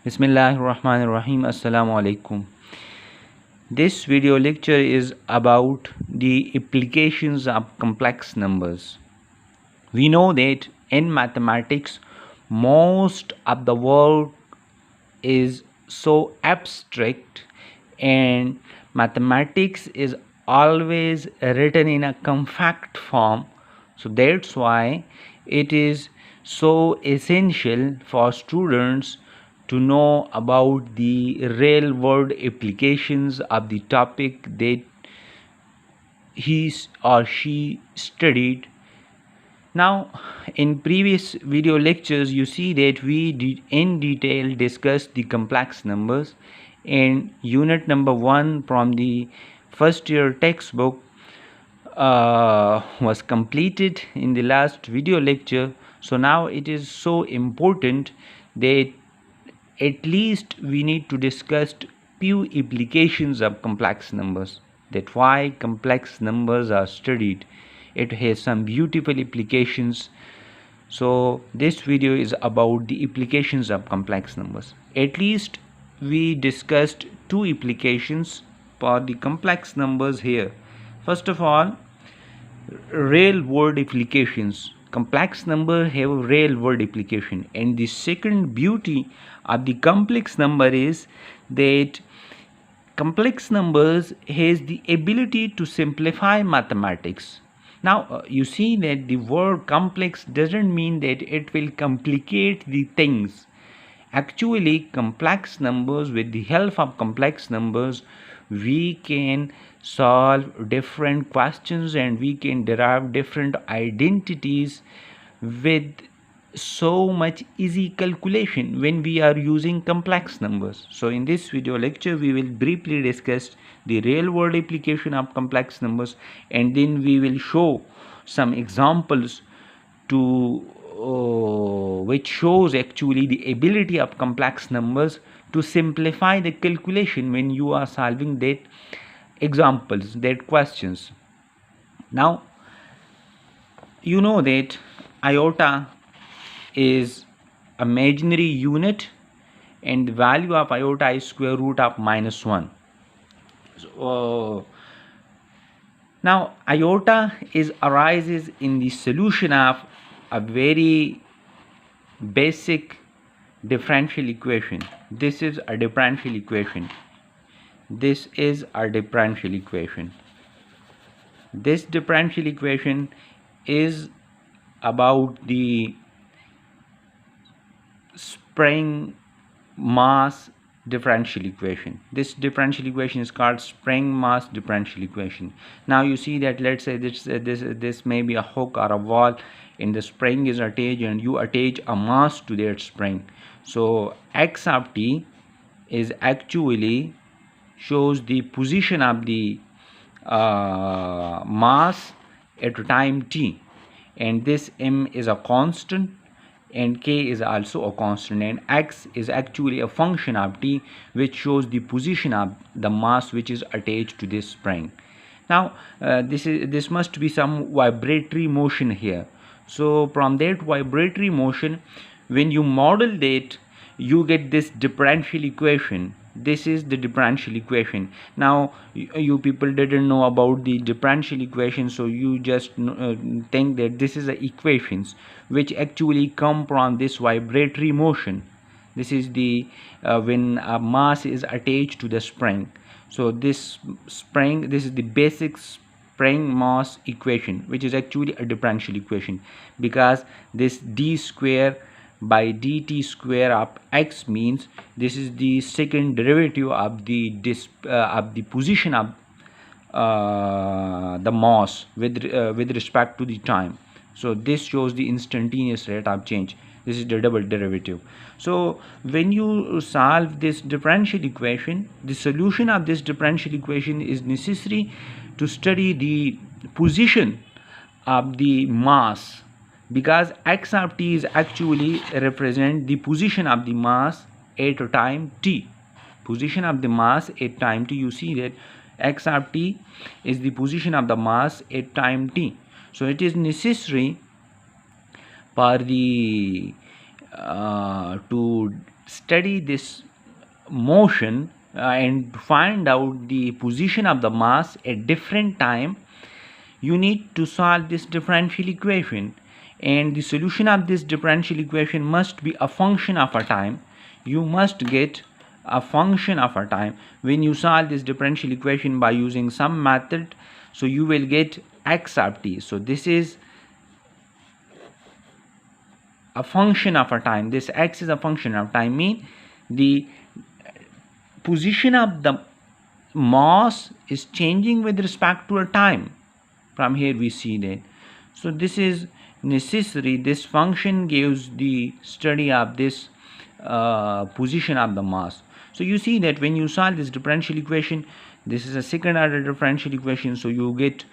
Bismillahirrahmanirrahim. Assalamu alaikum. This video lecture is about the applications of complex numbers. We know that in mathematics, most of the work is so abstract, and mathematics is always written in a compact form. So that's why it is so essential for students to know about the real world applications of the topic that he or she studied. Now, in previous video lectures, you see that we did in detail discuss the complex numbers, and unit number 1 from the first year textbook was completed in the last video lecture. So now it is so important that at least we need to discuss few applications of complex numbers, that why complex numbers are studied. It has some beautiful applications. So this video is about the applications of complex numbers. At least we discussed two applications for the complex numbers here. First of all, real world applications. Complex number have real world application, and the second beauty of the complex number is that complex numbers has the ability to simplify mathematics. Now you see that the word complex doesn't mean that it will complicate the things. Actually, complex numbers, with the help of complex numbers, we can solve different questions and we can derive different identities with so much easy calculation when we are using complex numbers. So in this video lecture we will briefly discuss the real world application of complex numbers, and then we will show some examples to which shows actually the ability of complex numbers to simplify the calculation when you are solving that examples, that questions. Now you know that iota is imaginary unit, and the value of iota is square root of -1. So now iota arises in the solution of a very basic differential equation. This is a differential equation. This is a differential equation. This differential equation is about the spring mass differential equation. This differential equation is called spring mass differential equation. Now you see that, let's say this may be a hook or a wall, and the spring is attached, and you attach a mass to that spring. So x of t is actually shows the position of the mass at time t, and this m is a constant and k is also a constant, and x is actually a function of t which shows the position of the mass which is attached to this spring. Now this must be some vibratory motion here. So from that vibratory motion, when you model that, you get this differential equation. This is the differential equation. Now you people didn't know about the differential equation, so you just think that this is the equations which actually come from this vibratory motion. This is the when a mass is attached to the spring. So this spring, this is the basic spring mass equation, which is actually a differential equation, because this d square by dt square of x means this is the second derivative of the position of the mass with respect to the time. So this shows the instantaneous rate of change. This is the double derivative. So when you solve this differential equation, the solution of this differential equation is necessary to study the position of the mass, because x of t is actually represent the position of the mass at a time t. Position of the mass at time t, you see that x of t is the position of the mass at time t. So it is necessary for the to study this motion and find out the position of the mass at different time, you need to solve this differential equation, and the solution of this differential equation must be a function of a time. You must get a function of a time when you solve this differential equation by using some method. So you will get x of t. So this is a function of a time. This x is a function of time, mean the position of the mass is changing with respect to a time. From here we see that. So this is necessary. This function gives the study of this position of the mass. So you see that when you solve this differential equation, this is a second order differential equation, so you get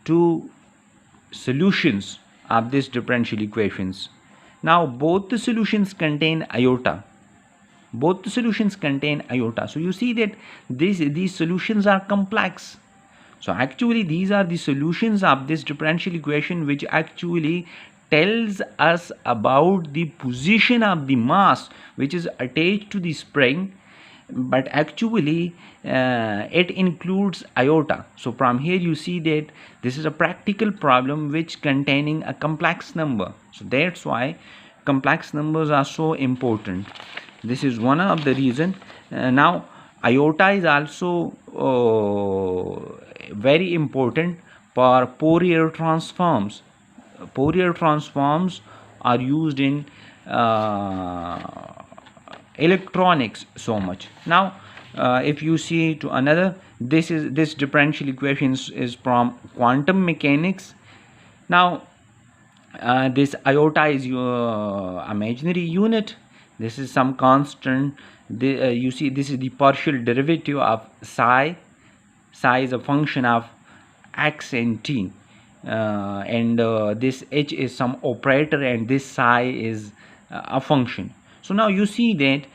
two solutions of this differential equations. Now both the solutions contain iota. Both the solutions contain iota. So you see that these solutions are complex. So actually these are the solutions of this differential equation, which actually tells us about the position of the mass which is attached to the spring, but actually it includes iota. So from here you see that this is a practical problem which containing a complex number. So that's why complex numbers are so important. This is one of the reason. Now iota is also very important for Fourier transforms. Fourier transforms are used in electronics so much. Now if you see to another, this differential equations is from quantum mechanics. Now this iota is your imaginary unit. This is some constant. You see this is the partial derivative of psi. Psi is a function of x and t, and this h is some operator, and this psi is a function. So now you see that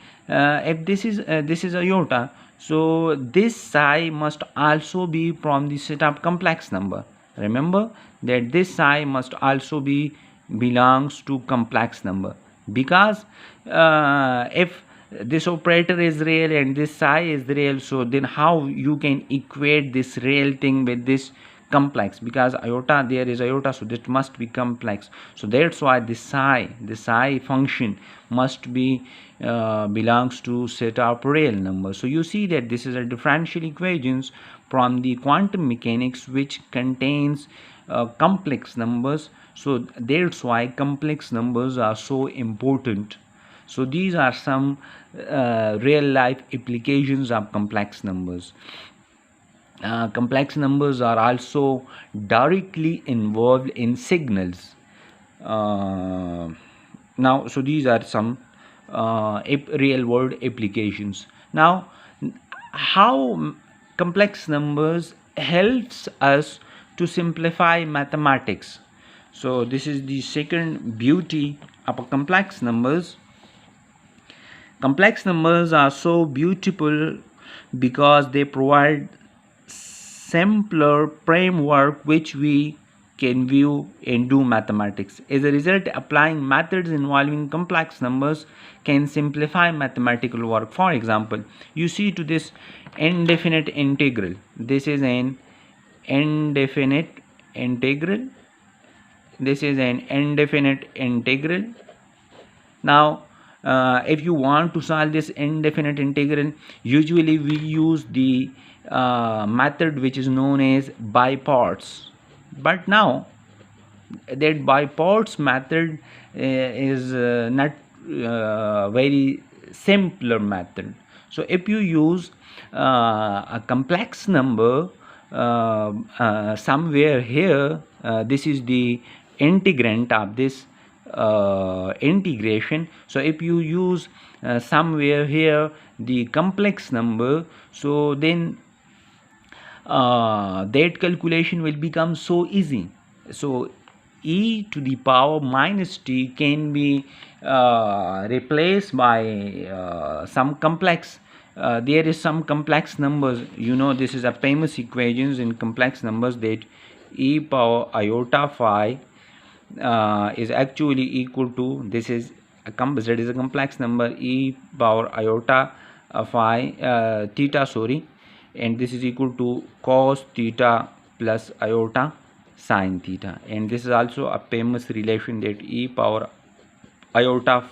if this is iota, so this psi must also be from the set of complex number. Remember that this psi must also be belongs to complex number, because if this operator is real and this psi is real, so then how you can equate this real thing with this complex? Because iota, there is iota, so that must be complex. So that's why the psi function must be belongs to set of real numbers. So you see that this is a differential equations from the quantum mechanics which contains complex numbers. So that's why complex numbers are so important. So these are some real life applications of complex numbers. Complex numbers are also directly involved in signals. Now so these are some real world applications. Now how complex numbers helps us to simplify mathematics. So this is the second beauty of complex numbers. Complex numbers are so beautiful because they provide simpler framework which we can view and do mathematics. As a result, applying methods involving complex numbers can simplify mathematical work. For example, you see to this indefinite integral. This is an indefinite integral. This is an indefinite integral. Now if you want to solve this indefinite integral, usually we use the method which is known as by parts. But now that by parts method is not very simpler method. So if you use a complex number somewhere here, this is the integrand of this integration. So if you use somewhere here the complex number, so then that calculation will become so easy. So e to the power minus t can be replaced by some complex. There is some complex numbers, you know, this is a famous equations in complex numbers, that e power iota phi is actually equal to, this is Z is a complex number e power iota phi theta, sorry, and this is equal to cos theta plus iota sine theta. And this is also a famous relation that e power iota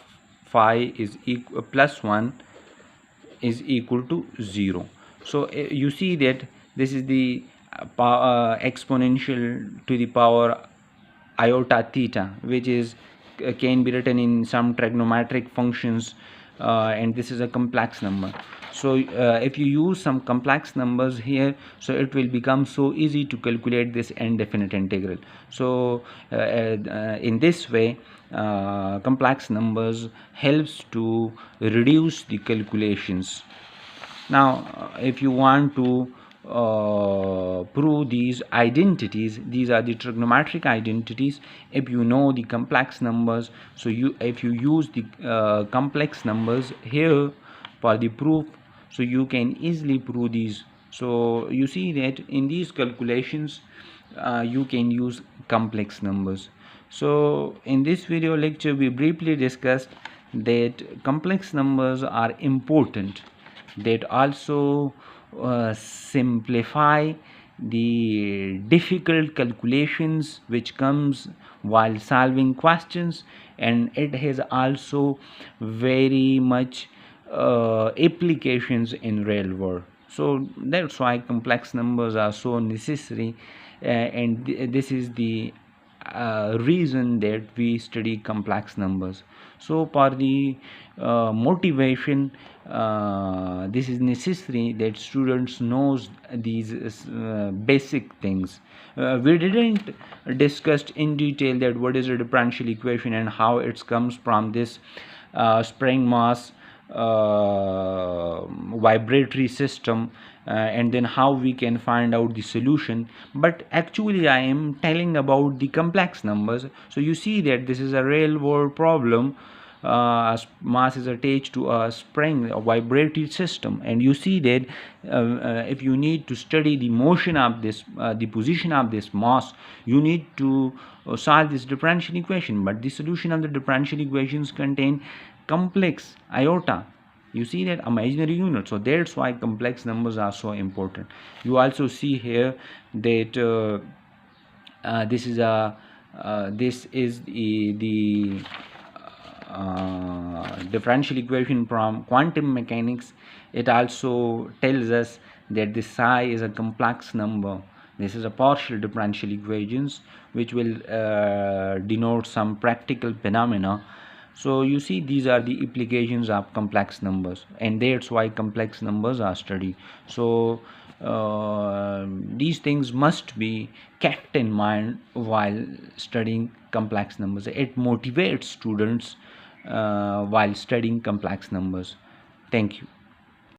phi is equal plus 1 is equal to 0. So you see that this is the exponential to the power iota theta, which is can be written in some trigonometric functions, and this is a complex number. So if you use some complex numbers here, so it will become so easy to calculate this indefinite integral. So in this way, complex numbers helps to reduce the calculations. Now if you want to prove these identities, these are the trigonometric identities. If you know the complex numbers, so if you use the complex numbers here for the proof, so you can easily prove these. So you see that in these calculations you can use complex numbers. So in this video lecture we briefly discussed that complex numbers are important, that also simplify the difficult calculations which comes while solving questions, and it has also very much applications in real world. So that's why complex numbers are so necessary, and this is the reason that we study complex numbers. So for the motivation, this is necessary that students knows these basic things. We didn't discuss in detail that what is a differential equation and how it comes from this spring mass vibratory system, and then how we can find out the solution. But actually I am telling about the complex numbers. So you see that this is a real world problem. Mass is attached to a spring, a vibratory system, and you see that if you need to study the motion of this the position of this mass, you need to solve this differential equation. But the solution of the differential equations contain complex iota, you see that imaginary unit. So that's why complex numbers are so important. You also see here that this is the differential equation from quantum mechanics. It also tells us that the psi is a complex number. This is a partial differential equations which will denote some practical phenomena. So you see these are the applications of complex numbers, and that's why complex numbers are studied. So these things must be kept in mind while studying complex numbers. It motivates students while studying complex numbers. Thank you.